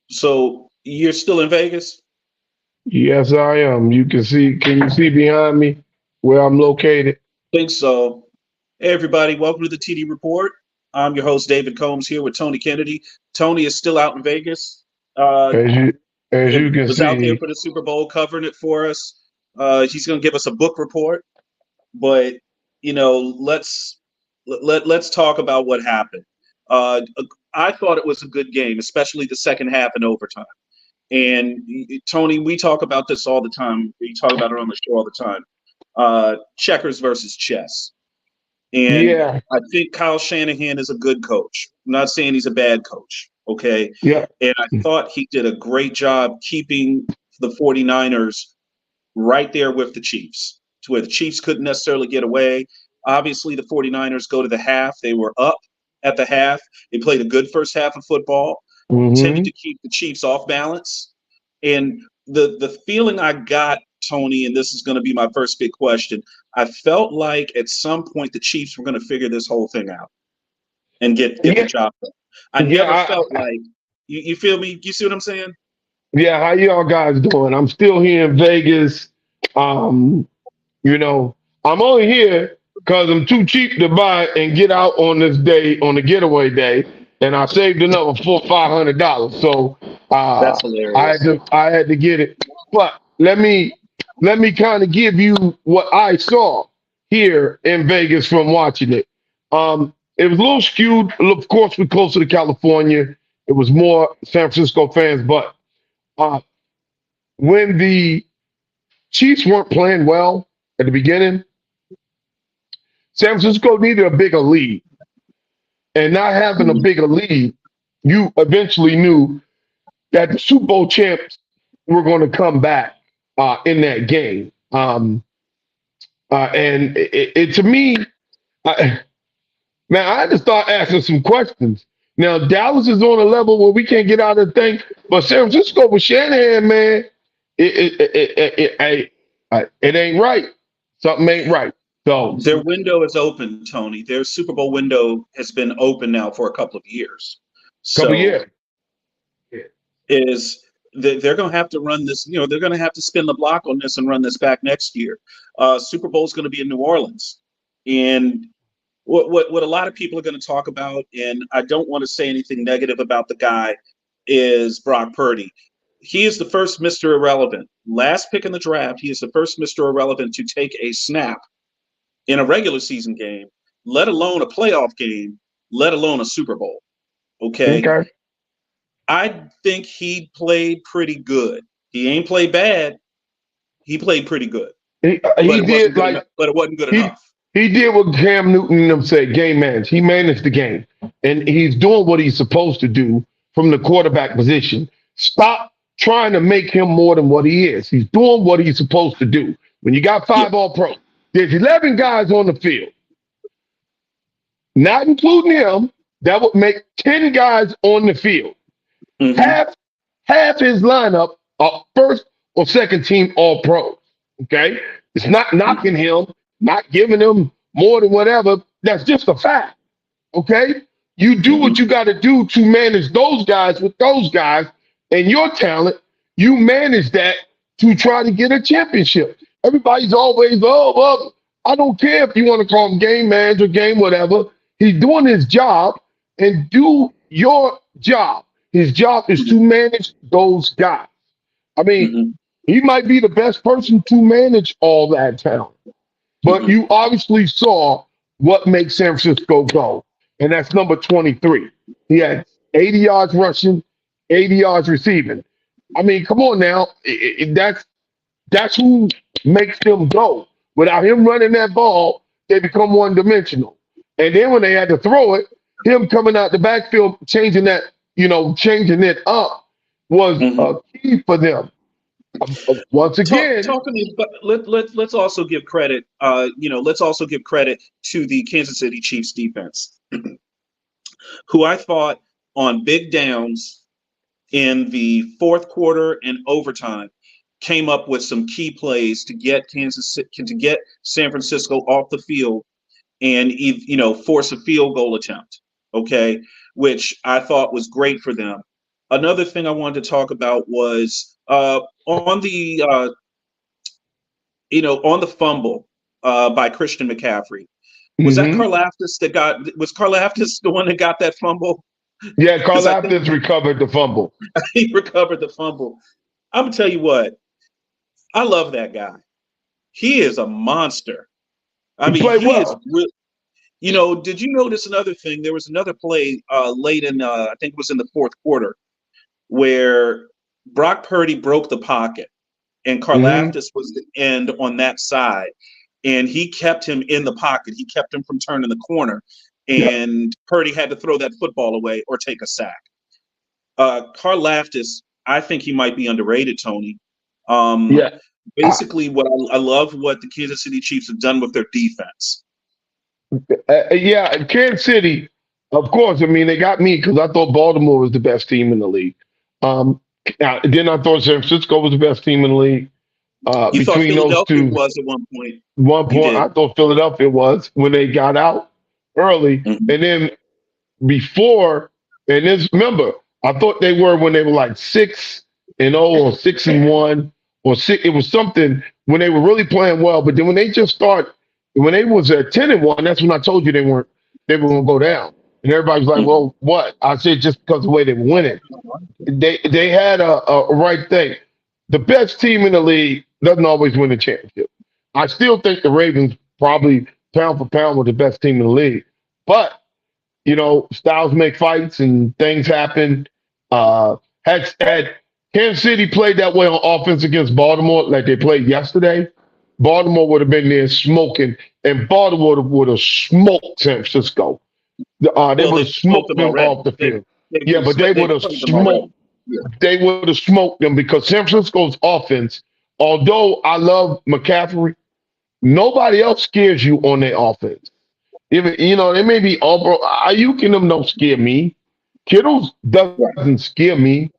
So you're still in Vegas? Yes, I am. You can see. Can you see behind me where I'm located? Think so. Hey, everybody, welcome to the TD Report. I'm your host, David Combs, here with Tony Kennedy. Tony is still out in Vegas. Uh, As you as you can was out there see. for the Super Bowl covering it for us. He's going to give us a book report, but let's let's talk about what happened. Uh, I thought it was a good game, especially the second half and overtime. And Tony, we talk about this all the time. We talk about it on the show all the time. Checkers versus chess. And Yeah, I think Kyle Shanahan is a good coach. I'm not saying he's a bad coach, okay? yeah, And I thought he did a great job keeping the 49ers right there with the Chiefs to where the Chiefs couldn't necessarily get away. Obviously, the 49ers go to the half. They were up at the half. They played a good first half of football, tended hmm to keep the Chiefs off balance. And the feeling I got, Tony, and this is going to be my first big question, I felt like at some point the Chiefs were going to figure this whole thing out and get the yeah, job done. I yeah. never felt like you feel me? You see what I'm saying? Yeah. How y'all guys doing? I'm still here in Vegas. Um, you know, I'm only here because I'm too cheap to buy and get out on this day on the getaway day, and I saved another $500. So That's hilarious. I had to get it. But let me kind of give you what I saw here in Vegas from watching it. It was a little skewed. Of course, we're closer to California. It was more San Francisco fans, but uh, when the Chiefs weren't playing well at the beginning, San Francisco needed a bigger lead. And not having a bigger lead, you eventually knew that the Super Bowl champs were going to come back in that game. And to me, I, man, I had to start asking some questions. Now, Dallas is on a level where we can't get out of the thing, but San Francisco with Shanahan, man, it ain't right. Something ain't right. So, Their window is open, Tony. Their Super Bowl window has been open now for a couple of years. couple So years. Yeah. is they're going to have to run this. They're going to have to spin the block on this and run this back next year. Super Bowl is going to be in New Orleans, and what a lot of people are going to talk about, and I don't want to say anything negative about the guy, is Brock Purdy. He is the first Mr. Irrelevant. Last pick in the draft, he is the first Mr. Irrelevant to take a snap in a regular season game, let alone a playoff game, let alone a Super Bowl. Okay. Okay. I think he played pretty good. He ain't played bad. He played pretty good, but He it wasn't did good enough. like But it wasn't good he enough. he did what Cam Newton and them said, game manage. He managed the game. And he's doing what he's supposed to do from the quarterback position. Stop trying to make him more than what he is. He's doing what he's supposed to do. When you got Yeah. five all pro, there's 11 guys on the field, not including him, that would make 10 guys on the field. Hmm. Half half his lineup are first or second team all pros. Okay? It's not knocking him, not giving him more than whatever. That's just a fact. Okay? You do what Hmm. you got to do to manage those guys with those guys and your talent. You manage that to try to get a championship. Everybody's always, oh, well, I don't care if you want to call him game manager, game whatever. He's doing his job and do your job. His job is to manage those guys. I mean, Hmm. he might be the best person to manage all that talent. But Hmm. you obviously saw what makes San Francisco go, and that's number 23. He had 80 yards rushing, 80 yards receiving. I mean, come on now. That's who makes them go. Without him running that ball, they become one dimensional. And then when they had to throw it, him coming out the backfield, changing it up was Hmm. a key for them. Once again, Talk to me, but let's also give credit. Let's also give credit to the Kansas City Chiefs defense, who I thought on big downs in the fourth quarter and overtime came up with some key plays to get to get San Francisco off the field and force a field goal attempt. Okay, which I thought was great for them. Another thing I wanted to talk about was on the on the fumble by Christian McCaffrey. Was that Hmm. Karlaftis that got? Was Karlaftis the one that got that fumble? Yeah, Because I think Karlaftis recovered the fumble. he recovered the fumble. I'm gonna tell you what. I love that guy. He is a monster. I He mean, played he is. well. Did you notice another thing? There was another play late in, I think it was in the fourth quarter, where Brock Purdy broke the pocket and Hmm. Karlaftis was the end on that side. And he kept him in the pocket. He kept him from turning the corner. Yep. And Purdy had to throw that football away or take a sack. Karlaftis, I think he might be underrated, Tony. Um, Yeah. I, Basically, what I love what the Kansas City Chiefs have done with their defense. yeah, Kansas City, of course. I mean, they got me because I thought Baltimore was the best team in the league. Um, then I thought San Francisco was the best team in the league. You thought Between those Philadelphia two, was at one point. one You point, I did. thought Philadelphia was when they got out early. Mhm. And then before, and this, remember, I thought they were when they were like 6-0 or 6-1 or six. It was something when they were really playing well. But then when they just start, when they was at 10-1, that's when I told you they were going to go down. And everybody's like, Mhm. well, what? I said just because of the way they were winning. They had a right thing. The best team in the league doesn't always win a championship. I still think the Ravens probably pound for pound were the best team in the league. But styles make fights and things happen. Had Kansas City played that way on offense against Baltimore like they played yesterday, Baltimore would have been there smoking, and Baltimore would have smoked San Francisco. They Well, would they have smoked smoked them them already. off the field. Yeah, but They've played them already. Yeah. they would have smoked them because San Francisco's offense, although I love McCaffrey, nobody else scares you on their offense. Even they may be all bro. Ayuk and them don't scare me. Kittles Right. doesn't scare me.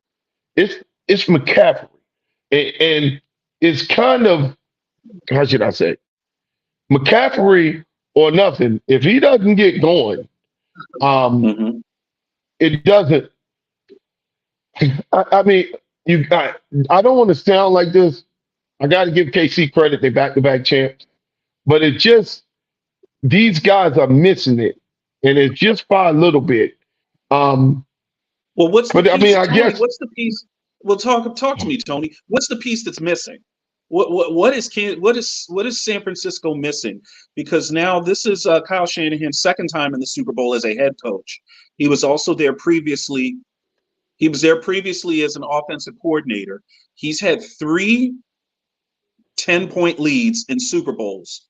It's McCaffrey, and it's kind of how should I say McCaffrey or nothing. If he doesn't get going, um, Hmm. it doesn't. I mean, you got. I don't want to sound like this. I got to give KC credit; they back-to-back champs. But it just these guys are missing it, and it's just by a little bit. Um, Well, what's the but I mean, piece, I Tony? guess What's the piece? Well, talk to me, Tony. What's the piece that's missing? What is San Francisco missing? Because now this is Kyle Shanahan's second time in the Super Bowl as a head coach. He was also there previously. He was there previously as an offensive coordinator. He's had three 10-point leads in Super Bowls.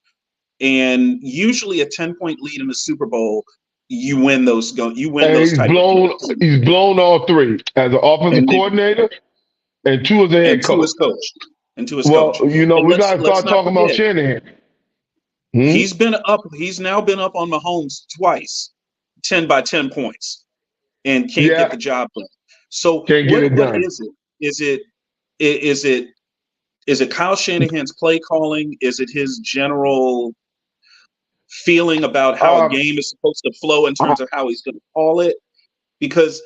And usually a 10-point lead in the Super Bowl, you win and those type of games. he's blown all three as an offensive And they coordinator and two as a and head to coach. his coach. And to his Well, coach. And we let's gotta let's start not talking about forget, Shanahan. Hmm? he's now been up on Mahomes twice, 10 by 10 points, and can't get Yeah, the job done. So can't get it what done. is it? Is it is it Kyle Shanahan's play calling? Is it his general feeling about how a Um, game is supposed to flow in I, terms of how he's going to call it? Because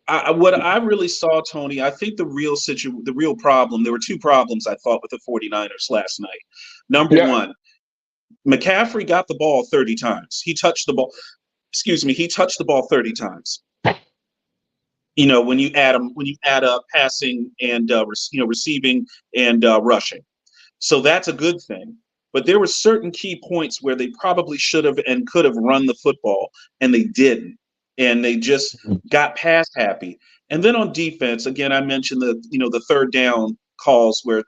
what I really saw, Tony, I think the real problem, there were two problems I thought with the 49ers last night. Number yeah, one, McCaffrey got the ball 30 times. He touched the ball, excuse me, he touched the ball 30 times. When you add up passing and receiving and rushing. So that's a good thing. But there were certain key points where they probably should have and could have run the football, and they didn't. And they just got past happy. And then on defense, again, I mentioned the third down calls where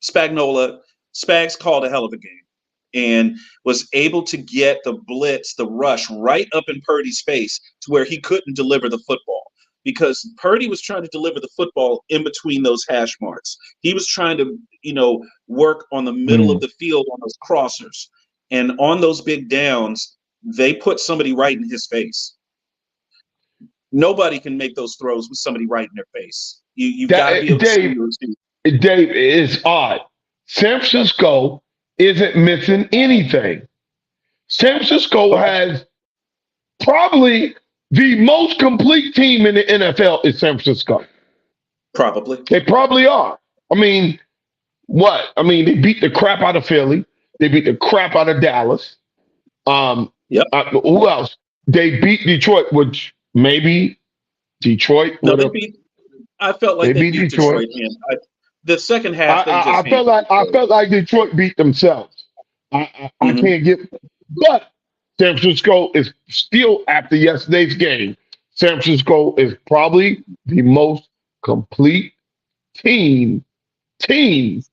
Spagnola Spags called a hell of a game and was able to get the blitz, the rush right up in Purdy's face to where he couldn't deliver the football because Purdy was trying to deliver the football in between those hash marks. He was trying to, work on the middle of mm. the field on those crossers. And on those big downs, they put somebody right in his face. Nobody can make those throws with somebody right in their face. You've got to be able to see Dave, your routine. Dave, it's odd. San Francisco isn't missing anything. San Francisco Right. has probably The most complete team in the NFL is San Francisco. Probably. They probably are. I mean, what? I mean, they beat the crap out of Philly. They beat the crap out of Dallas. Yep. Who else? They beat Detroit, which maybe Detroit No, would they have. beat. I felt like they beat Detroit. And the second half, they just. I felt like Detroit beat themselves. I can't get, but San Francisco is still after yesterday's game. San Francisco is probably the most complete team in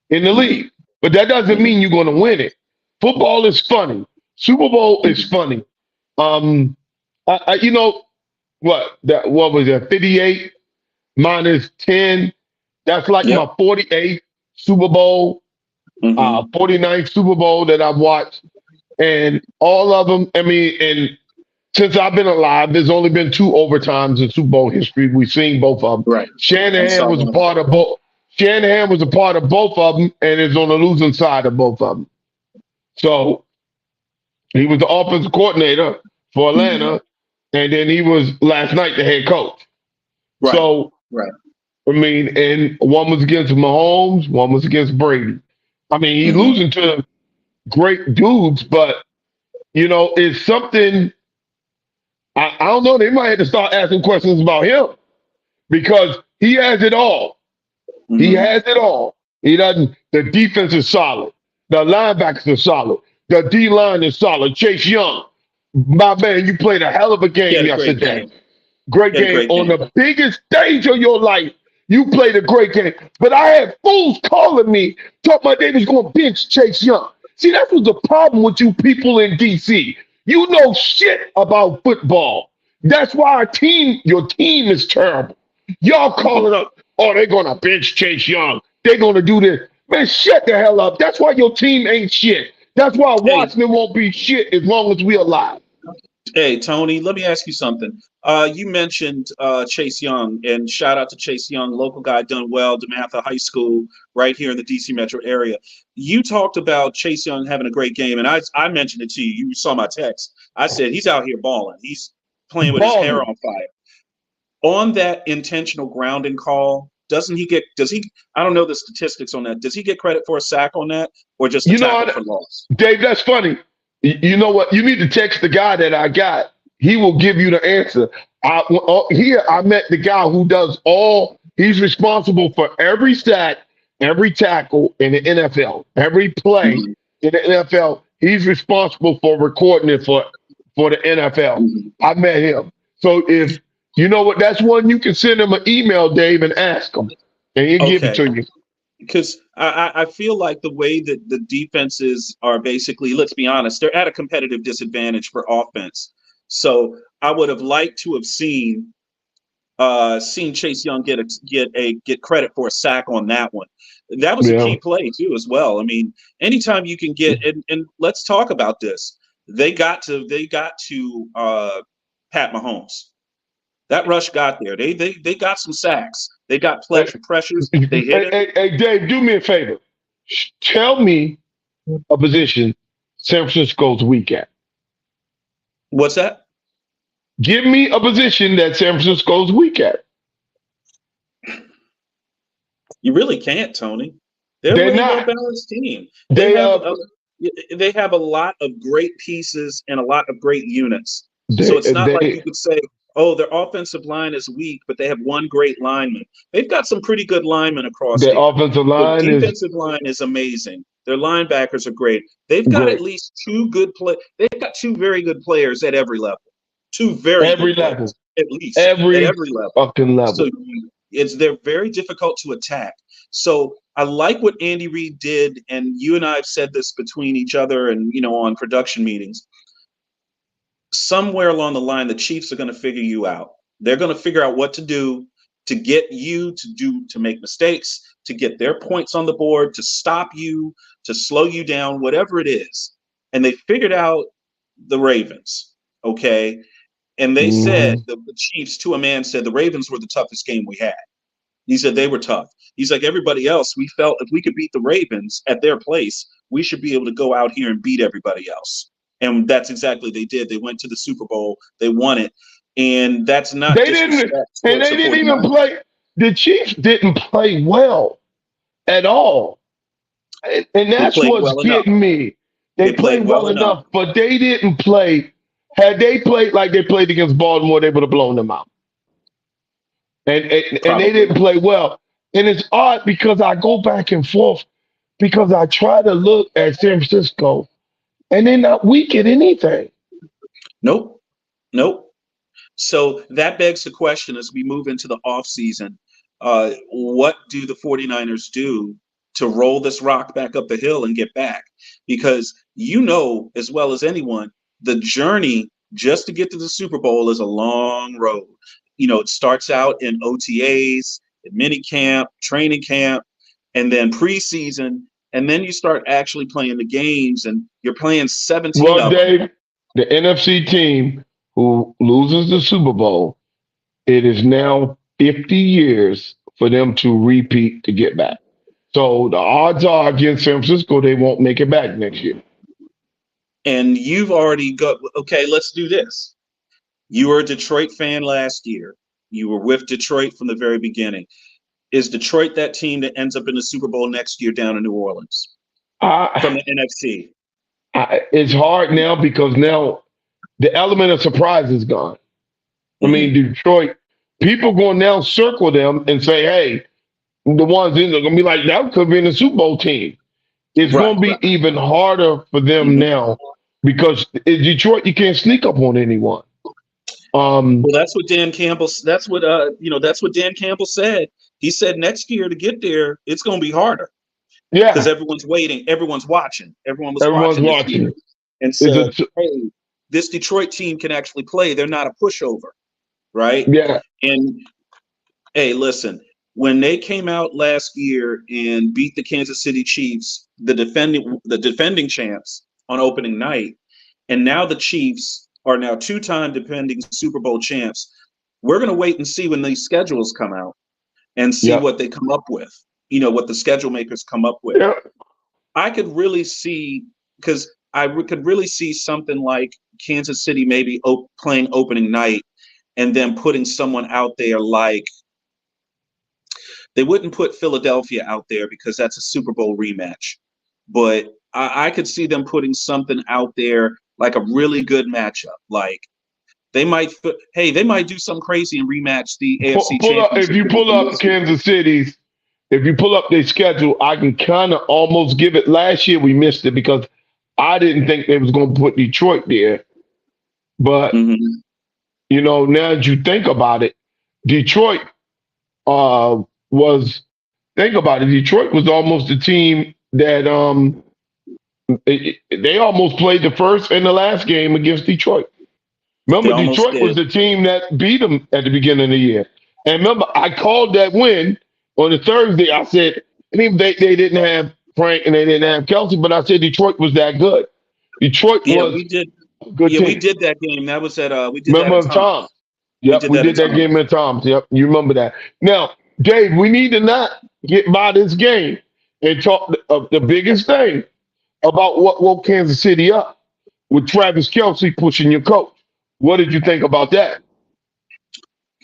the league. But that doesn't mean you're going to win it. Football is funny. Super Bowl is funny. You know what? What was that? 58 minus 10. That's like my 48th Super Bowl, 49th Super Bowl that I've watched, and all of them. I mean, and since I've been alive, there's only been 2 overtimes in Super Bowl history. We've seen both of them. Right. Shanahan was a part of both. Shanahan was a part of both of them, and is on the losing side of both of them. So he was the offensive coordinator for Atlanta, and then he was last night the head coach. Right. So, I mean, and one was against Mahomes, one was against Brady. I mean, he's losing to great dudes, but you know, it's something. I don't know. They might have to start asking questions about him because he has it all. He has it all. He doesn't. The defense is solid. The linebackers are solid. The D line is solid. Chase Young, my man, you played a hell of a game yesterday. Great game on the biggest stage of your life. You played a great game. But I had fools calling me, talking about they was going to bench Chase Young. See, that was the problem with you people in D.C. You know shit about football. That's why your team is terrible. Y'all calling up, oh, they're going to bench Chase Young. They're going to do this. Man, shut the hell up. That's why your team ain't shit. That's why Washington won't be shit as long as we're alive. Hey, Tony, let me ask you something. You mentioned Chase Young, and shout out to Chase Young, local guy, done well, DeMatha High School, right here in the D.C. metro area. You talked about Chase Young having a great game, and I mentioned it to you. You saw my text. I said he's out here balling. He's playing with his hair on fire. On that intentional grounding call, does he, I don't know the statistics on that. Does he get credit for a sack on that or just a tackle for loss? Dave, that's funny. You know what? You need to text the guy that I got. He will give you the answer. Here, I met the guy who does he's responsible for every sack, every tackle in the NFL, every play in the NFL. He's responsible for recording it for the NFL. I met him. So if you know what, that's one you can send him an email, Dave, and ask him, and he'll give it to you. Because I feel like the way that the defenses are basically, let's be honest, they're at a competitive disadvantage for offense. So I would have liked to have seen Chase Young get credit for a sack on that one. That was a key play too, as well. I mean, anytime you can get and let's talk about this. They got to Pat Mahomes. That rush got there. They got some sacks. They got pressures. They hit it. Hey, Dave, do me a favor. Tell me a position San Francisco's weak at. What's that? Give me a position that San Francisco's weak at. You really can't, Tony. They're really a balanced team. They have a lot of great pieces and a lot of great units. So it's not like you could say, oh, their offensive line is weak, but they have one great lineman. They've got some pretty good linemen across. Their offensive line defensive line is amazing. Their linebackers are great. They've got at least 2 good They've got 2 very good players at every level. 2 very every good level, players, at least every level. Fucking level. So they're very difficult to attack. So I like what Andy Reid did, and you and I have said this between each other and on production meetings. Somewhere along the line, the Chiefs are going to figure you out. They're going to figure out what to do to get you to make mistakes, to get their points on the board, to stop you, to slow you down, whatever it is. And they figured out the Ravens, okay? And they said, the Chiefs to a man said, the Ravens were the toughest game we had. He said they were tough. He's like, everybody else, we felt if we could beat the Ravens at their place, we should be able to go out here and beat everybody else. And that's exactly what they did. They went to the Super Bowl. They won it. And that's not They didn't, disrespect and towards they the didn't even 49ers. play. The Chiefs didn't play well at all. And They that's played what's well enough. getting me. They They played played well well enough. enough, but they didn't play. Had they played like they played against Baltimore, they would have blown them out. And they Probably. didn't play well. And it's odd because I go back and forth because I try to look at San Francisco and they're not weak at anything. Nope. Nope. So that begs the question as we move into the offseason, what do the 49ers do to roll this rock back up the hill and get back? Because you know as well as anyone, the journey just to get to the Super Bowl is a long road. You know, it starts out in OTAs, in mini camp, training camp, and then preseason, and then you start actually playing the games, and you're playing 17 Well, of them. Dave, the NFC team who loses the Super Bowl, it is now 50 years for them to repeat to get back. So the odds are against San Francisco, they won't make it back next year. And you've already got, okay, let's do this. You were a Detroit fan last year. You were with Detroit from the very beginning. Is Detroit that team that ends up in the Super Bowl next year down in New Orleans from the NFC? It's hard now because now the element of surprise is gone. I mean, Detroit, people going to now circle them and say, hey, the ones in there going to be like, that could be in the Super Bowl team. It's going to be even harder for them now because in Detroit, you can't sneak up on anyone. Well, that's what Dan Campbell. That's what That's what Dan Campbell said. He said next year to get there, it's going to be harder. Yeah, because everyone's waiting, everyone's watching, everyone's watching. And said, "Hey, this Detroit team can actually play. They're not a pushover, right?" Yeah. And hey, listen, when they came out last year and beat the Kansas City Chiefs, the defending champs on opening night, and now the Chiefs are now two-time defending Super Bowl champs. We're going to wait and see when these schedules come out and see what they come up with. You know, what the schedule makers come up with. Yeah. I could really see, because I could really see something like Kansas City maybe playing opening night and then putting someone out there like, they wouldn't put Philadelphia out there because that's a Super Bowl rematch. But I could see them putting something out there like a really good matchup. Like they might do something crazy and rematch the AFC Championship. If you pull up Kansas City's, if you pull up their schedule, I can kind of almost give it. Last year we missed it because I didn't think they was going to put Detroit there. But you know, now that you think about it, Detroit was almost the team that they almost played the first and the last game against Detroit. Remember, Detroit was the team that beat them at the beginning of the year. And remember, I called that win on the Thursday. I said, they didn't have Frank and they didn't have Kelsey, but I said Detroit was that good. Detroit was we did. Good team. We did that game. That was at we did remember that at Tom. Yep, we did that game at Tom's. Yep, you remember that. Now, Dave, we need to not get by this game and talk of the biggest thing about what woke Kansas City up with Travis Kelsey pushing your coach. What did you think about that?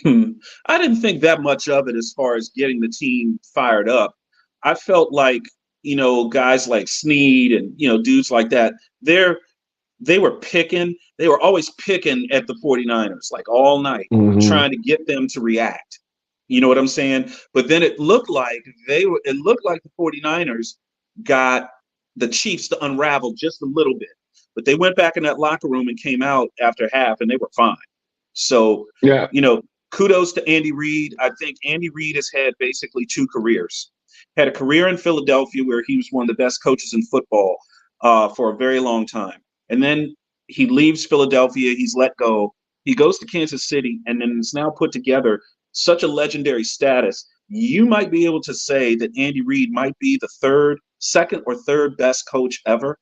I didn't think that much of it as far as getting the team fired up. I felt like, you know, guys like Snead and, you know, dudes like that, they were always picking at the 49ers like all night, trying to get them to react. You know what I'm saying? But then it looked like the 49ers got the Chiefs to unravel just a little bit. But they went back in that locker room and came out after half and they were fine. So, you know, kudos to Andy Reid. I think Andy Reid has had basically two careers. Had a career in Philadelphia where he was one of the best coaches in football for a very long time. And then he leaves Philadelphia. He's let go. He goes to Kansas City and then it's now put together such a legendary status. You might be able to say that Andy Reid might be the second or third best coach ever,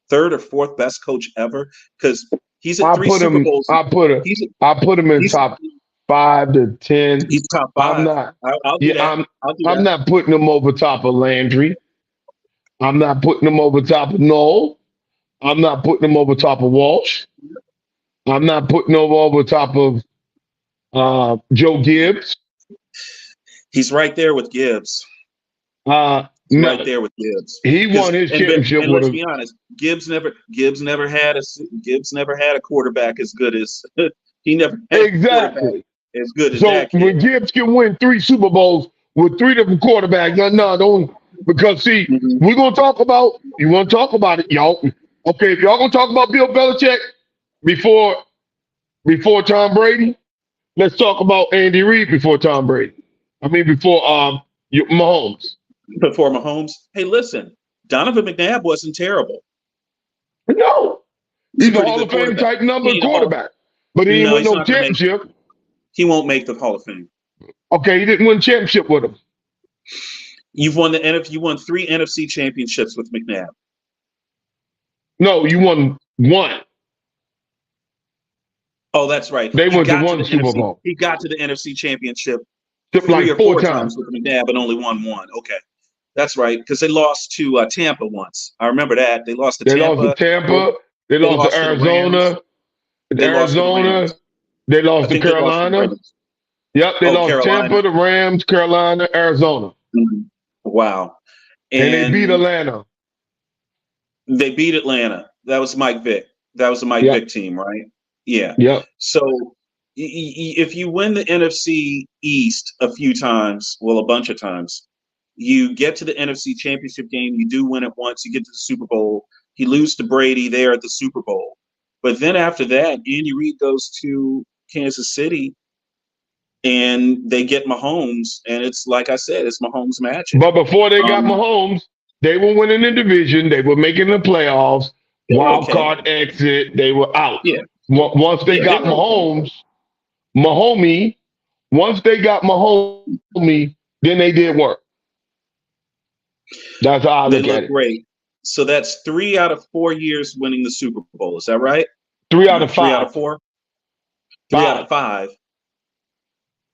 third or fourth best coach ever, because he's at three Super Bowls. I put him in top 5 to 10. He's top 5. I'm not putting him over top of Landry. I'm not putting him over top of Noel. I'm not putting him over top of Walsh. I'm not putting him over top of Joe Gibbs. He's right there with Gibbs. No, Right there with Gibbs. he won his championship And with let's a be honest, Gibbs never had a quarterback as good as he never had a quarterback exactly. as good as So that kid. when Gibbs can win 3 Super Bowls with 3 different quarterbacks, no, don't, because see, we're gonna talk about. You want to talk about it, y'all? Okay, if y'all gonna talk about Bill Belichick before Tom Brady, let's talk about Andy Reid before Tom Brady. I mean before Mahomes. Before Mahomes. Hey, listen, Donovan McNabb wasn't terrible. No, He's he's a a pretty Hall good of Fame quarterback. type number He ain't a quarterback, but he ain't No, win he's no not gonna make. championship. He won't make the Hall of Fame. Okay, he didn't win championship with him. You won 3 NFC championships with McNabb. No, you won one. Oh, that's right. They He went to got one the Super NFC. Bowl. He got to the NFC championship Except 3 like or 4 4 times. times with McNabb and only won one. Okay. That's right, because they lost to Tampa once. I remember that. They lost to They Tampa. lost to Tampa. They They lost to lost to the Rams. Arizona. They lost to the Rams. They I lost to think they lost to the Carolina. Rams. Yep, they Oh, lost Carolina. Tampa, the Rams, Carolina, Arizona. Mhm. Wow. And they beat And Atlanta. they beat Atlanta. That was Mike Vick. That was the Mike Yep. Vick team, right? Yeah. Yep. So if you win the NFC East a few times, well, a bunch of times, you get to the NFC Championship game. You do win it once. You get to the Super Bowl. You lose to Brady there at the Super Bowl. But then after that, Andy Reid goes to Kansas City, and they get Mahomes, and it's like I said, it's Mahomes' magic. But before they got Um, Mahomes, they were winning the division. They were making the playoffs. They were Wild okay. card exit. They were out. Yeah. Once they Yeah, got they were okay. Mahomey, once they got Mahomey, then they did work. That's how I They look at look it. great. So that's 3 out of 4 years winning the Super Bowl. Is that right? 3 out of 5. 3 out of 4. 3 out of 5.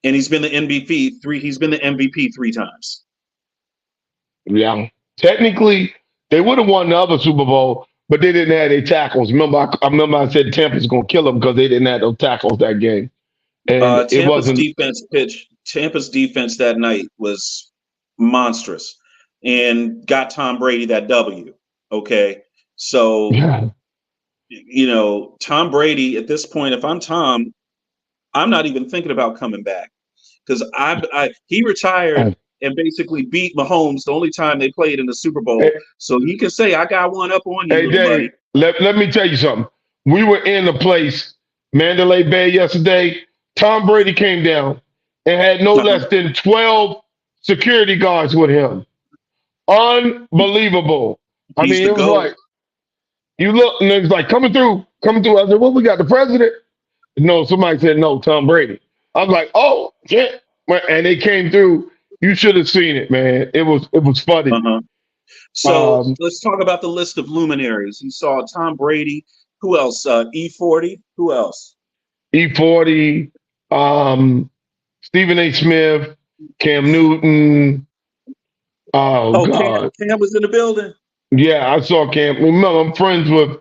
And he's been the MVP 3. He's been the MVP 3 times. Yeah. Technically, they would have won the other Super Bowl, but they didn't have their tackles. Remember, I said Tampa's going to kill them because they didn't have those tackles that game. And it wasn't. Tampa's defense that night was monstrous, and got Tom Brady that W. Okay, so Yeah. Tom Brady at this point, if I'm Tom, I'm not even thinking about coming back, because he retired and basically beat Mahomes the only time they played in the Super Bowl. Hey, so he can say, I got one up on you, hey little Dave, buddy. let me tell you something. We were in the place, Mandalay Bay, yesterday. Tom Brady came down and had no less than 12 security guards with him. Unbelievable. I He's mean, the it was GOAT. like, you look, and it was like, coming through. I said, well, we got the president. No, somebody said, no, Tom Brady. I was like, oh, shit. And they came through. You should have seen it, man. It was funny. So let's talk about the list of luminaries. You saw Tom Brady. Who else? E40. Who else? E40, Stephen A. Smith, Cam Newton. Oh God. Cam was in the building. Yeah, I saw Cam. Remember, I'm friends with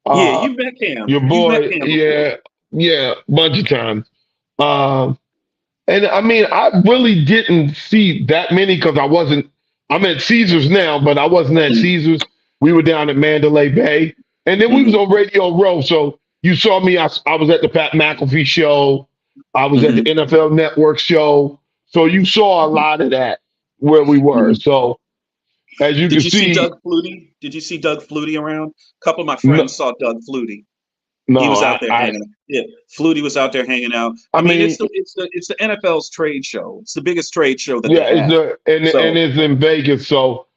Yeah, you met Cam. your boy. You met Cam. Yeah, bunch of times. And I mean, I really didn't see that many because I'm at Caesars now, but I wasn't at Caesars. We were down at Mandalay Bay. And then we was on Radio Row. So you saw me. I was at the Pat McAfee show. I was at the NFL Network show. So you saw a lot of that where we were. So as you can see. Did you see Doug Flutie? Did you see Doug Flutie around? A couple of my friends saw Doug Flutie. No, he was out there hanging out. Yeah, Flutie was out there hanging out. I mean, it's the NFL's trade show. It's the biggest trade show that they have. And it's in Vegas. So,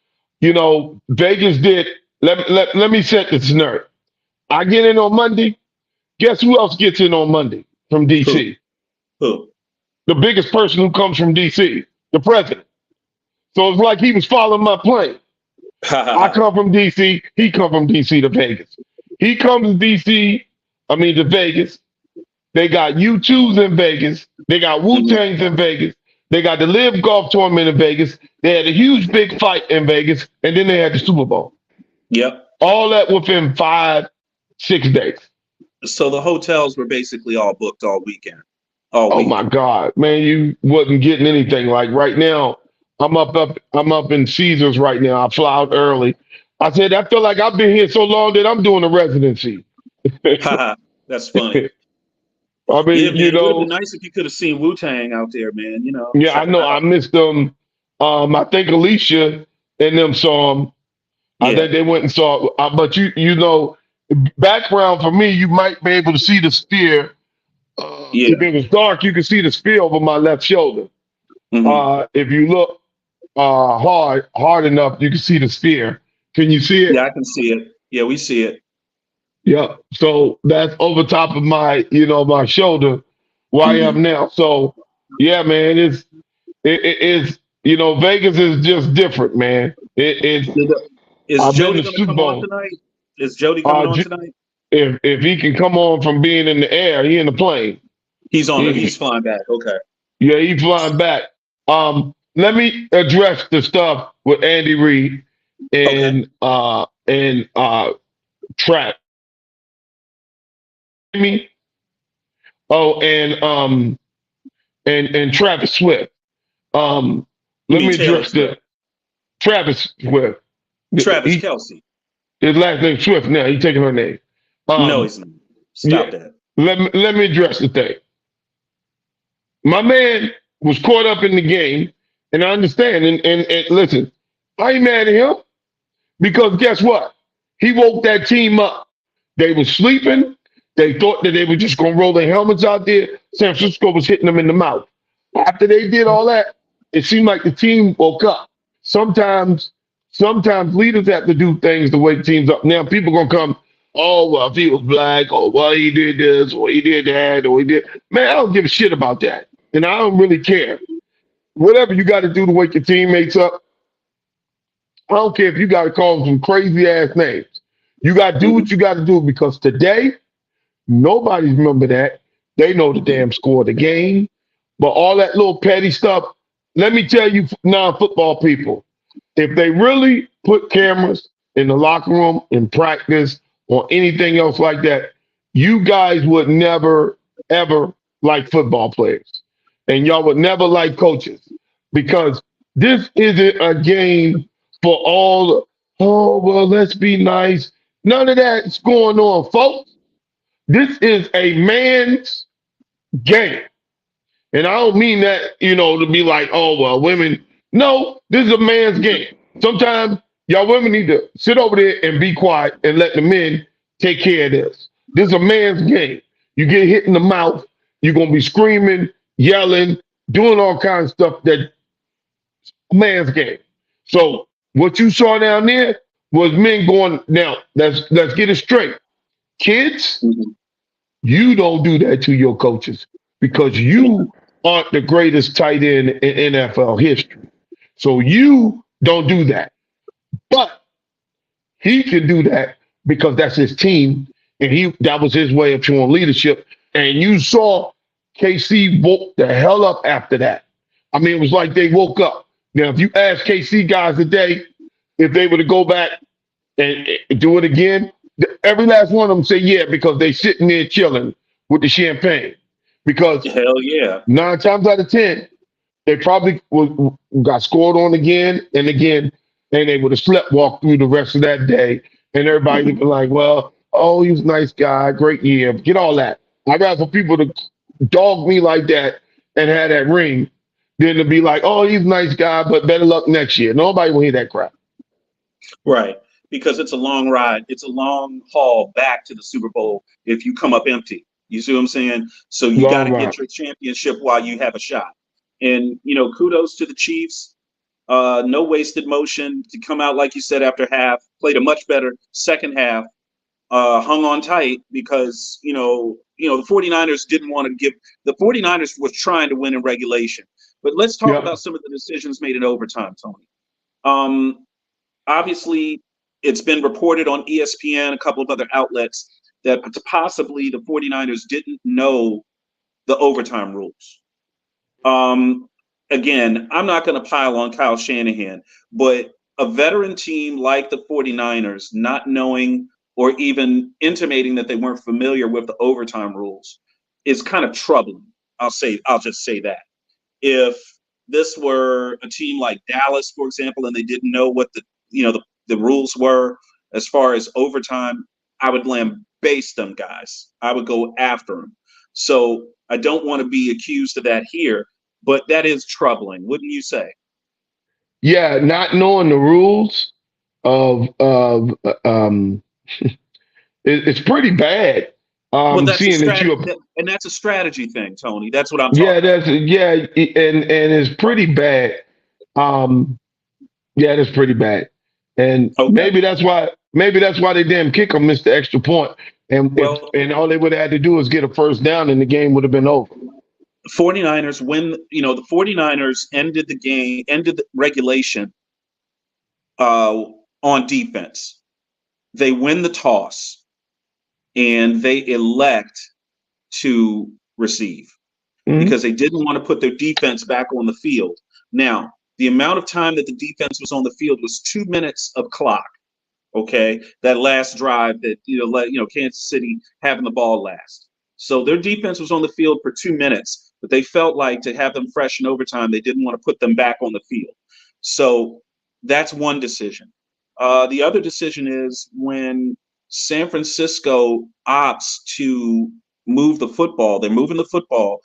Vegas did. Let me set the scenario. I get in on Monday. Guess who else gets in on Monday from DC? Who? The biggest person who comes from DC, the president. So it's like he was following my plane. I come from DC. He come from DC to Vegas. He comes to Vegas. They got U2s in Vegas. They got Wu-Tangs in Vegas. They got the Live Golf Tournament in Vegas. They had a huge big fight in Vegas, and then they had the Super Bowl. Yep. All that within 5-6 days. So the hotels were basically all booked all weekend, all Oh week. my God, man, you wasn't getting anything. Like right now, I'm up in Caesars right now. I fly out early. I said, I feel like I've been here so long that I'm doing a residency. Haha, that's funny. I Yeah, mean, man, it would have been nice if you could have seen Wu-Tang out there, man. yeah, I Check them know. I out. missed them. I think Alicia and them saw them. I Yeah, think they went and saw. But background for me, you might be able to see the spear. If yeah. it was dark, you could see the spear over my left shoulder. Hmm. If you look hard enough, you can see the spear. Can you see Yeah, it? I can see it. Yeah, we see it. Yeah. So that's over top of my, my shoulder where I Hmm. am now. So yeah, man, it's Vegas is just different, man. It's Is I've been Jody to going to Super come on Bowl. tonight? Is Jody coming Uh, on j- tonight? if he can come on from being in the air, he in the plane. He's He, flying back. Okay. yeah, he flying back. Let me address the stuff with Andy Reid Okay. and Trap. Me. Oh, and Travis Swift. Um, You let mean me Taylor address Swift? the Travis Swift. Travis He Kelsey. his last name Swift. Now he taking her name. No, Um, he's not. Stop yeah. that. Let me address the thing. My man was caught up in the game, and I understand. And listen, I ain't mad at him because guess what? He woke that team up. They were sleeping. They thought that they were just gonna roll their helmets out there. San Francisco was hitting them in the mouth. After they did all that, it seemed like the team woke up. Sometimes, sometimes leaders have to do things to wake teams up. Now people gonna come, oh well, if he was black, or well he did this, or he did that, or he did. Man, I don't give a shit about that, and I don't really care. Whatever you got to do to wake your teammates up, I don't care if you got to call them some crazy ass names. You got to do Hmm. what you got to do because today nobody's remember that. They know the damn score of the game. But all that little petty stuff, let me tell you, non-football people, if they really put cameras in the locker room, in practice, or anything else like that, you guys would never, ever like football players. And y'all would never like coaches because this isn't a game for all, oh, well, let's be nice. None of that's going on, folks. This is a man's game. And I don't mean that, to be like, oh, well, women. No, this is a man's game. Sometimes y'all women need to sit over there and be quiet and let the men take care of this. This is a man's game. You get hit in the mouth, you're going to be screaming, yelling, doing all kinds of stuff that man's game. So what you saw down there was men going, now, let's get it straight. Kids, Hmm. you don't do that to your coaches because you aren't the greatest tight end in NFL history. So you don't do that. But he can do that because that's his team, and that was his way of showing leadership. And you saw KC woke the hell up after that. I mean, it was like they woke up. Now, if you ask KC guys today if they were to go back and do it again, every last one of them say yeah because they sitting there chilling with the champagne. Because Hell yeah. 9 times out of 10, they probably got scored on again and again, and they would have slept walked through the rest of that day. And everybody would Hmm. be like, well, oh, he was a nice guy, great year, get all that. I'd rather for people to dog me like that and have that ring than to be like, oh, he's a nice guy, but better luck next year. Nobody will hear that crap. Right. Because it's a long ride. It's a long haul back to the Super Bowl if you come up empty. You see what I'm saying? So you got Long to ride. get your championship while you have a shot. And, kudos to the Chiefs. No wasted motion to come out, like you said, after half, played a much better second half, hung on tight because, the 49ers didn't want to the 49ers was trying to win in regulation. But let's talk Yeah. about some of the decisions made in overtime, Tony. Um, Obviously, it's been reported on ESPN, a couple of other outlets, that possibly the 49ers didn't know the overtime rules. Um, Again, I'm not going to pile on Kyle Shanahan, but a veteran team like the 49ers not knowing or even intimating that they weren't familiar with the overtime rules is kind of troubling. I'll just say that. If this were a team like Dallas, for example, and they didn't know what the rules were as far as overtime, I would lambaste them guys. I would go after them. So I don't want to be accused of that here, but that is troubling, wouldn't you say? Yeah, not knowing the rules of it's pretty bad. Well, that's a Seeing that strategy, you and that's a strategy thing, Tony. That's what I'm yeah, talking about. and it's pretty bad. Um, yeah, that's pretty bad. And Okay. maybe that's why they didn't kick him, missed the extra point. Well, And all they would have had to do was get a first down and the game would have been over. 49ers when the 49ers ended the game, ended the regulation on defense. They win the toss and they elect to receive Mhm. because they didn't want to put their defense back on the field. Now, the amount of time that the defense was on the field was 2 minutes of clock. Okay, that last drive that let Kansas City having the ball last. So their defense was on the field for 2 minutes, but they felt like to have them fresh in overtime, they didn't want to put them back on the field. So that's one decision. The other decision is when San Francisco opts to move the football. They're moving the football,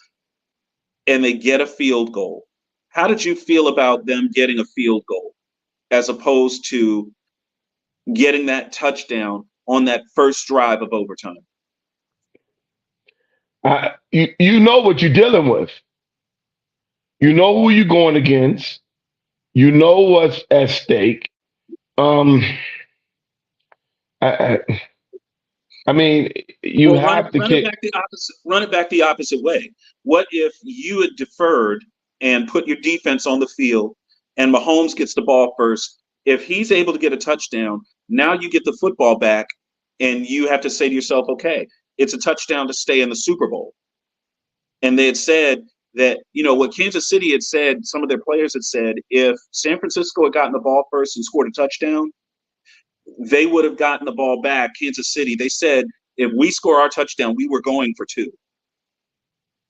and they get a field goal. How did you feel about them getting a field goal as opposed to getting that touchdown on that first drive of overtime? You know what you're dealing with. You know who you're going against. You know what's at stake. Um, I, I, I mean, you Well, have to run it kick. back the opposite. Run it back the opposite way. What if you had deferred and put your defense on the field, and Mahomes gets the ball first? If he's able to get a touchdown, now you get the football back, and you have to say to yourself, "Okay, it's a touchdown to stay in the Super Bowl." And they had said that what Kansas City had said. Some of their players had said if San Francisco had gotten the ball first and scored a touchdown, they would have gotten the ball back. Kansas City, they said, if we score our touchdown, we were going for two.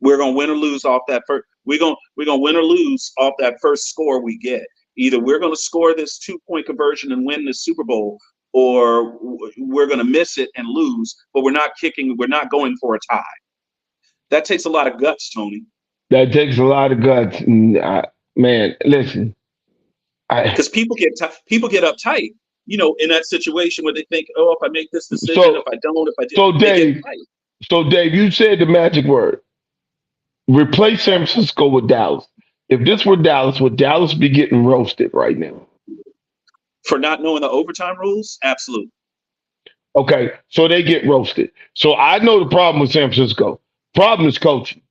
We're gonna win or lose off that first. We're gonna win or lose off that first score we get. Either we're gonna score this 2-point conversion and win the Super Bowl, or we're gonna miss it and lose. But we're not kicking. We're not going for a tie. That takes a lot of guts, Tony. That takes a lot of guts. And, man, listen. Because people get uptight, in that situation where they think, oh, if I make this decision, So if I don't, if I did, so they get Dave, tight. you said the magic word. Replace San Francisco with Dallas. If this were Dallas, would Dallas be getting roasted right now? For not knowing the overtime rules, absolutely. Okay, so they get roasted. So I know the problem with San Francisco. Problem is coaching.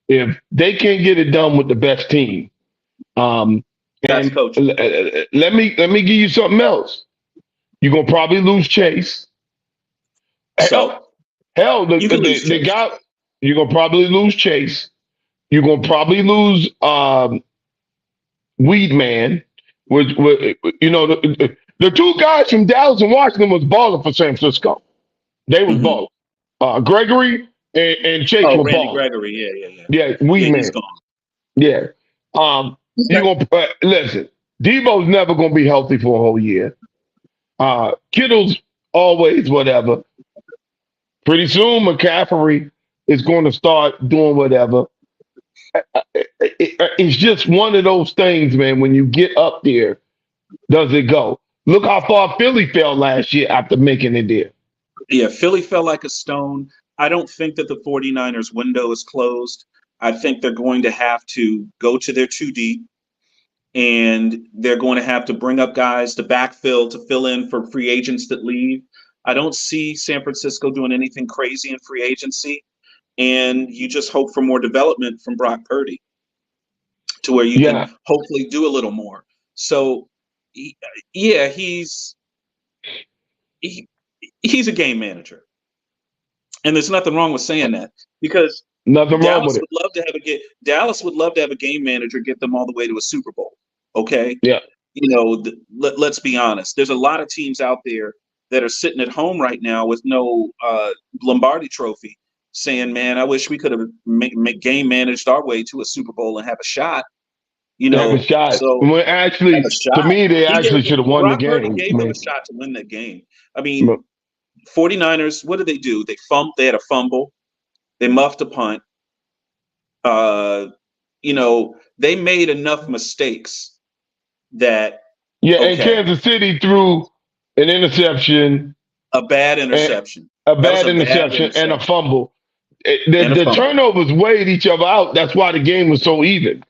If they can't get it done with the best team, That's and coaching. let me give you something else. You're gonna probably lose Chase. So Hell, you can lose the Chase. guy. You're gonna probably lose Chase. You're gonna probably lose Weed Man, which the two guys from Dallas and Washington was balling for San Francisco. They was Mm-hmm. balling. Gregory and Chase Oh, were Randy balling. Gregory. Yeah. Yeah, Weed Yeah, he's Man. gone. Yeah. You Okay. gonna listen? Debo's never gonna be healthy for a whole year. Kittle's always whatever. Pretty soon, McCaffrey is going to start doing whatever. It's just one of those things, man. When you get up there, does it go? Look how far Philly fell last year after making it there. Yeah, Philly fell like a stone. I don't think that the 49ers window is closed. I think they're going to have to go to their 2 deep, and they're going to have to bring up guys to backfill to fill in for free agents that leave. I don't see San Francisco doing anything crazy in free agency, and you just hope for more development from Brock Purdy to where you Yeah, can hopefully do a little more. So, yeah, he's a game manager, and there's nothing wrong with saying that because nothing wrong with Dallas it. would love to have a game manager get them all the way to a Super Bowl. Okay, Yeah, let's be honest. There's a lot of teams out there that are sitting at home right now with no Lombardi Trophy, saying, "Man, I wish we could have game managed our way to a Super Bowl and have a shot." They have a shot. So When have a actually, to shot. me, they He gave actually should have won the Brock Purdy game. gave them a shot to win that game. I mean, 49ers, what did they do? They had a fumble. They muffed a punt. They made enough mistakes that and Kansas City threw an interception, a bad interception, and a fumble. The turnovers weighed each other out. That's why the game was so even.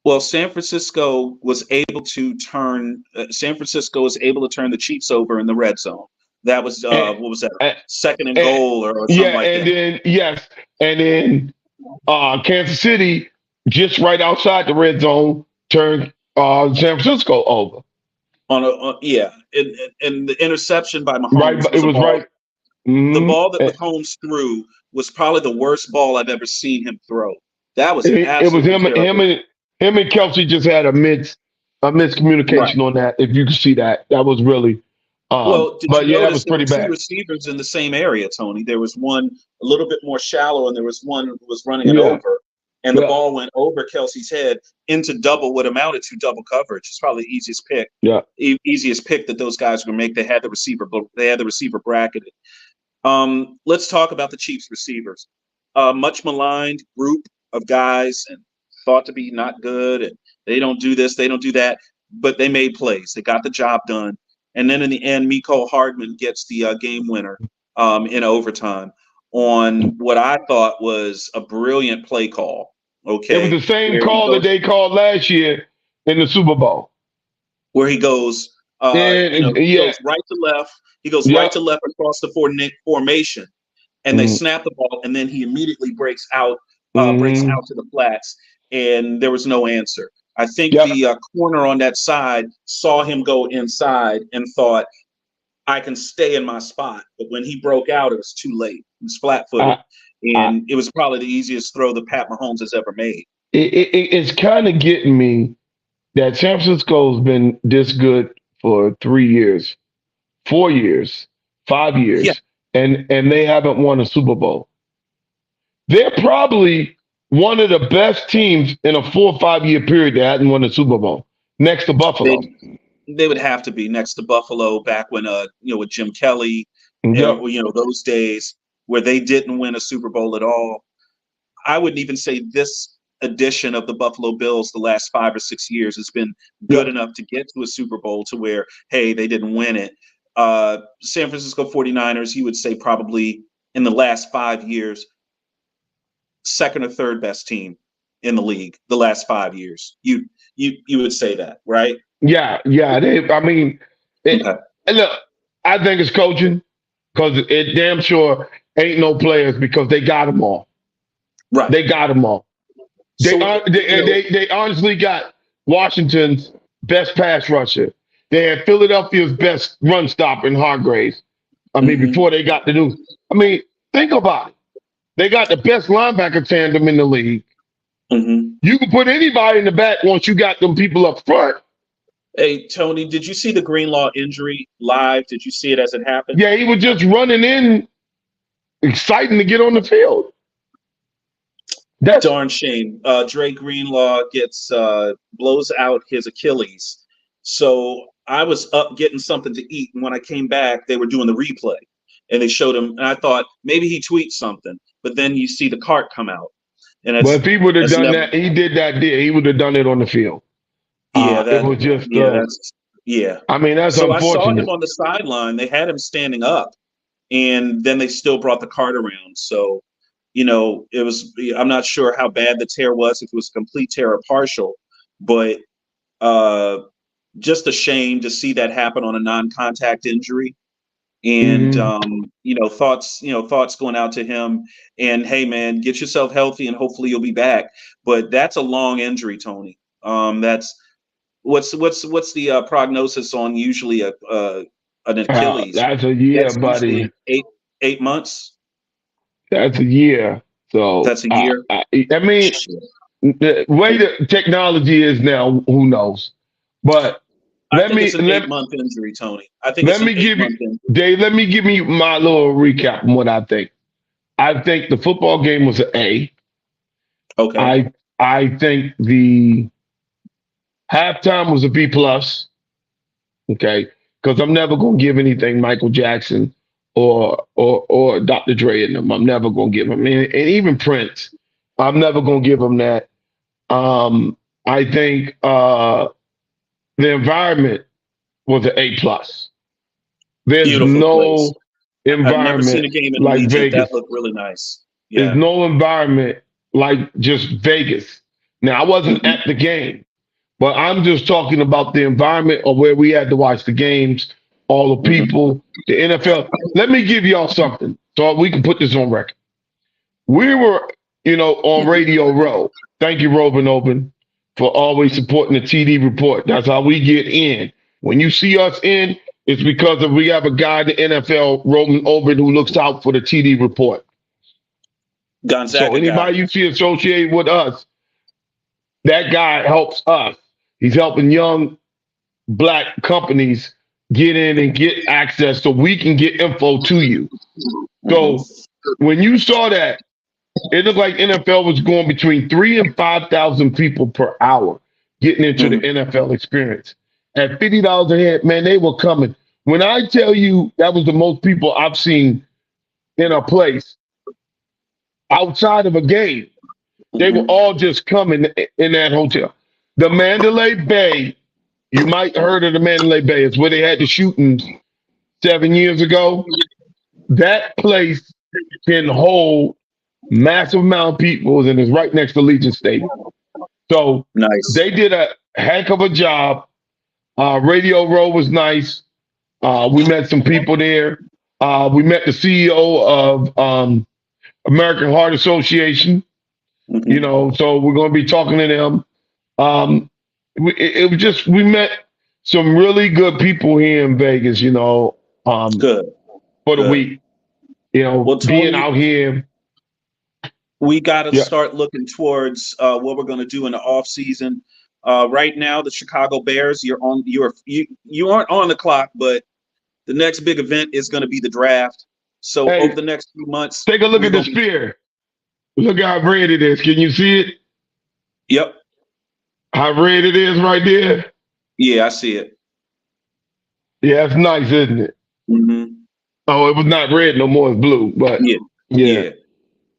Well, San Francisco was able to turn the Chiefs over in the red zone. That was what was that? Second and goal or something like that. And then Kansas City, just right outside the red zone, turned San Francisco over. And the interception by Mahomes. Right. The ball that Mahomes threw was probably the worst ball I've ever seen him throw. That was it was him and Kelsey just had a miscommunication on that. If you can see that, that was really. That was pretty bad. Two receivers in the same area, Tony. There was one a little bit more shallow, and there was one who was running it over, and the ball went over Kelsey's head into what amounted to double coverage. It's probably the easiest pick. Easiest pick that those guys were going to make. They had the receiver bracketed. Let's talk about the Chiefs receivers. Much maligned group of guys and thought to be not good, and they don't do this, they don't do that, but they made plays. They got the job done. And then in the end, Mecole Hardman gets the game winner in overtime on what I thought was a brilliant play call. Okay, it was the same call that they called last year in the Super Bowl, where he goes, he goes right to left. He goes right to left across the formation, and they snap the ball, and then he immediately breaks out to the flats, and there was no answer. I think the corner on that side saw him go inside and thought, I can stay in my spot. But when he broke out, it was too late. He was flat-footed. And it was probably the easiest throw that Pat Mahomes has ever made. It's kind of getting me that San Francisco's been this good for 3 years, 4 years, 5 years, and they haven't won a Super Bowl. They're probably one of the best teams in a 4 or 5 year period that hadn't won a Super Bowl, next to Buffalo. They would have to be next to Buffalo back when with Jim Kelly, those days where they didn't win a Super Bowl at all. I wouldn't even say this edition of the Buffalo Bills the last 5 or 6 years has been good enough to get to a Super Bowl to where, hey, they didn't win it. San Francisco 49ers, you would say probably in the last 5 years, second or third best team in the league the last 5 years. You would say that, right? Yeah. Look, I think it's coaching because it damn sure ain't no players because they got them all. Right. They got them all. They honestly got Washington's best pass rusher. They had Philadelphia's best run stopper in Hargraves. Before they got the news. Think about it. They got the best linebacker tandem in the league. You can put anybody in the back once you got them people up front. Hey, Tony, did you see the Greenlaw injury live? Did you see it as it happened? Yeah, he was just running in, exciting to get on the field. That's darn shame. Dre Greenlaw blows out his Achilles. So I was up getting something to eat, and when I came back, they were doing the replay, and they showed him, and I thought maybe he tweets something, but then you see the cart come out. And if he would have done that, he did that. He would have done it on the field. It was just. That's unfortunate. So I saw him on the sideline. They had him standing up, and then they still brought the cart around. So, it was. I'm not sure how bad the tear was, if it was a complete tear or partial, but just a shame to see that happen on a non-contact injury. And thoughts going out to him. And hey, man, get yourself healthy, and hopefully you'll be back. But that's a long injury, Tony. That's what's the prognosis on usually an Achilles? That's a year, buddy. 8 months. That's a year. So that's a year. The way the technology is now, who knows? But I let think me it's an let 8-month injury, Tony. I think it's let an me give you 8-month injury. Dave. Let me give you my little recap on what I think. I think the football game was an A. Okay. I think the halftime was a B plus. Okay, because I'm never gonna give anything Michael Jackson or Dr. Dre in them. I'm never gonna give them, and even Prince. I'm never gonna give them that. I think the environment was an A plus. There's Beautiful place. no I've never seen a environment game in like Allegiant. That Vegas. looked really nice. There's Yeah. no environment like just Vegas. Now I wasn't Hmm. at the game, but I'm just talking about the environment of where we had to watch the games, all the Hmm. people, the NFL. Let me give y'all something so we can put this on record. We were, on Radio Row. Thank you, Robin Open, for always supporting the TD report. That's how we get in. When you see us in, it's because we have a guy in the NFL, Robin Open, who looks out for the TD report. So Gonzaga guy. anybody you see associated with us, that guy helps us. He's helping young black companies get in and get access so we can get info to you. Hmm. So when you saw that, it looked like NFL was going between 3,000 and 5,000 people per hour getting into the Hmm. NFL experience. At $50 a head, man, they were coming. When I tell you that was the most people I've seen in a place outside of a game, they were Hmm. all just coming in that hotel. The Mandalay Bay, you might heard of the Mandalay Bay. It's where they had the shootings 7 years ago. That place can hold massive amount of people, and it's right next to Legion Stadium. So Nice. they did a heck of a job. Radio Row was nice. We met some people there. We met the CEO of American Heart Association. Hmm. So we're going to be talking to them. It was just we met some really good people here in Vegas. Good. For the Good. week. Well, Being Tony, out here. we got to Yeah. start looking towards what we're going to do in the off season. Right now, the Chicago Bears. You aren't on the clock, but the next big event is going to be the draft. So over Hey, the next few months, take a look we're at the going to be. spear. Look how red it is. Can you see it? Yep. How red it is right there? Yeah, I see it. Yeah, it's nice, isn't it? Hmm. Oh, it was not red no more. It's blue. But Yeah. yeah. Yeah.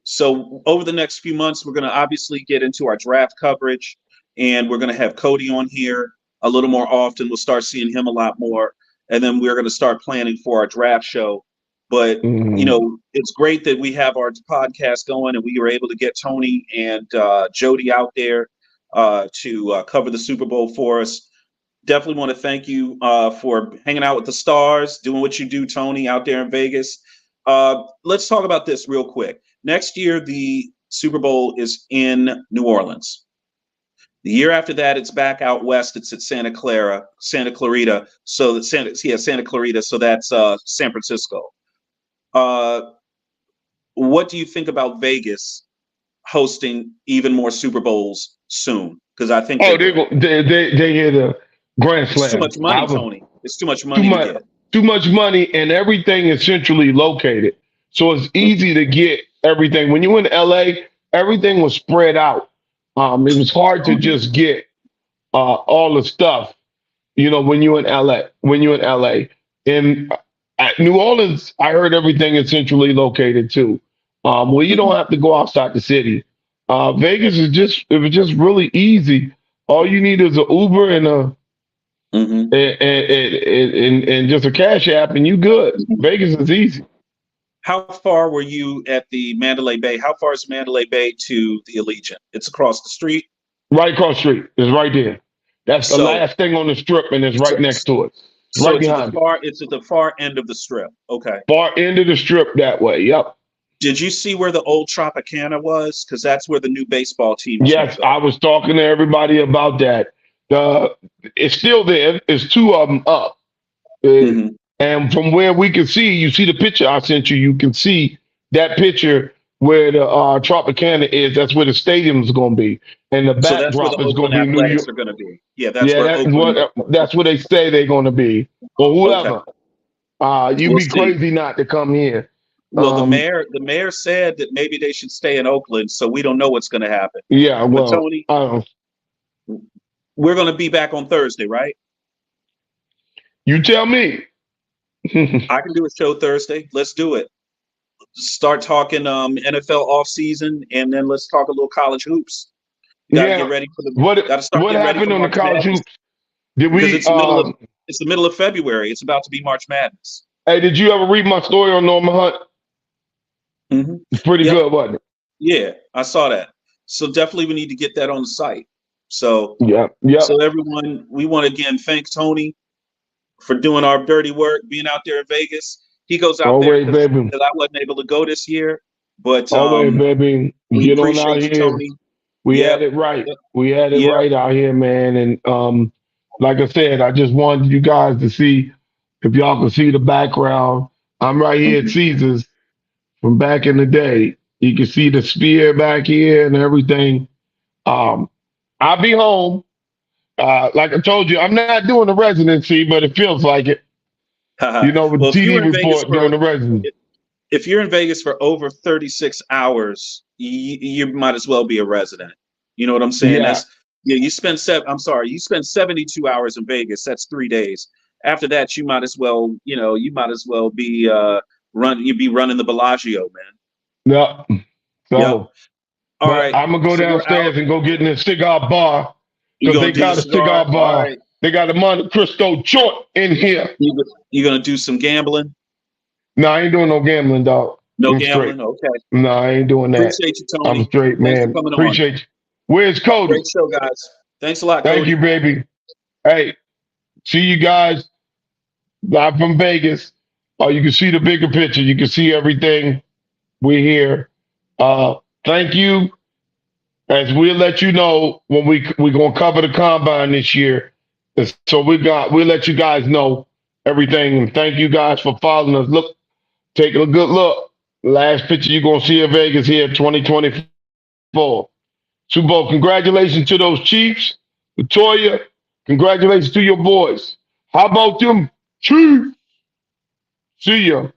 So over the next few months, we're going to obviously get into our draft coverage, and we're going to have Cody on here a little more often. We'll start seeing him a lot more, and then we're going to start planning for our draft show. But Mhm. it's great that we have our podcast going, and we were able to get Tony and Jody out there to cover the Super Bowl for us. Definitely want to thank you for hanging out with the stars, doing what you do, Tony, out there in Vegas. Let's talk about this real quick. Next year, the Super Bowl is in New Orleans. The year after that, it's back out west. It's at Santa Clarita. So that's Santa Clarita. So that's San Francisco. Uh, what do you think about Vegas hosting even more Super Bowls soon? Because I think they Oh, will. they hit a grand It's too slam. much money, Tony. It's too much Too money to much get. too much money and everything is centrally located. So it's easy to get everything. When you were in LA, everything was spread out. It was hard to just get all the stuff, when you're in LA. When you're in LA. In at New Orleans, I heard everything is centrally located too. Well, you don't Mhm. have to go outside the city. Vegas it was just really easy. All you need is an Uber and a Mhm. and just a cash app, and you good. Vegas is easy. How far were you at the Mandalay Bay? How far is Mandalay Bay to the Allegiant? It's across the street. Right across the street. It's right there. That's the So, last thing on the strip, and it's so, right next to it. It's so right it's at the behind it. far. It's at the far end of the strip. Okay. Far end of the strip that way. Yep. Did you see where the old Tropicana was? Because that's where the new baseball team is going to Yes, go. I was talking to everybody about that. The It's still there. It's two of them up. Uh, Hmm. and from where we can see, you see the picture I sent you. You can see that picture where the Tropicana is. That's where the stadium's going to be, and the So that's where the backdrop is going Oakland to be New Athletics York. are going to be. Yeah, that's Yeah, where Oakland. that's where they say they're going to be, or Okay, whoever. You'd we'll be see. crazy not to come here. Well, Um, the mayor said that maybe they should stay in Oakland, so we don't know what's going to happen. yeah, But well, Tony, we're going to be back on Thursday, right? you tell me. I can do a show Thursday. Let's do it. Start talking NFL offseason, and then let's talk a little college hoops. Got to get Yeah. ready for the. What Got to start what getting ready for happened on the March college Madness hoops? Did because we? it's the middle of February. It's about to be March Madness. Hey, did you ever read my story on Norman Hunt? Mm-hmm. It's pretty Yep. good, wasn't it? Yeah, I saw that. So definitely we need to get that on the site. So Yeah. Yep. so everyone, we want to again thank Tony for doing our dirty work, being out there in Vegas. He goes out there Always, because baby. I wasn't able to go this year, but Always, baby. we Get on out appreciate you, here. Tony. We had Yep, it right. We had it yep. right out here, man. And like I said, I just wanted you guys to see if y'all can see the background. I'm right here at Caesars from back in the day. You can see the spear back here and everything. I'll be home. Like I told you, I'm not doing the residency, but it feels like it. You know, with Well, TV report during the residency. if you're in Vegas for over 36 hours, you might as well be a resident. You know what I'm saying? Yeah. You spend you spend 72 hours in Vegas. That's 3 days. After that, you might as well be you'd be running the Bellagio, man. Yep. So, Yep. All but right. I'm gonna go So we're downstairs out. and go get in a cigar bar You're because gonna they do got the a cigar All bar. right. They got a Monte Cristo joint in here. You're gonna do some gambling? No, I ain't doing no gambling, dog. No I'm straight. gambling? Okay. No, I ain't doing that. Appreciate you, I'm Tony. straight, Thanks for man. coming on. Appreciate you. Where's Cody? Great show, guys. Thanks a lot, Thank Cody. you, baby. Hey, see you guys live from Vegas. You can see the bigger picture. You can see everything. We're here. Thank you. As we'll let you know when we're gonna cover the combine this year. So we'll let you guys know everything. And thank you guys for following us. Look, taking a good look. Last picture you're gonna see of Vegas here, 2024. Super Bowl. Congratulations to those Chiefs. Latoya, congratulations to your boys. How about them Chiefs? See ya.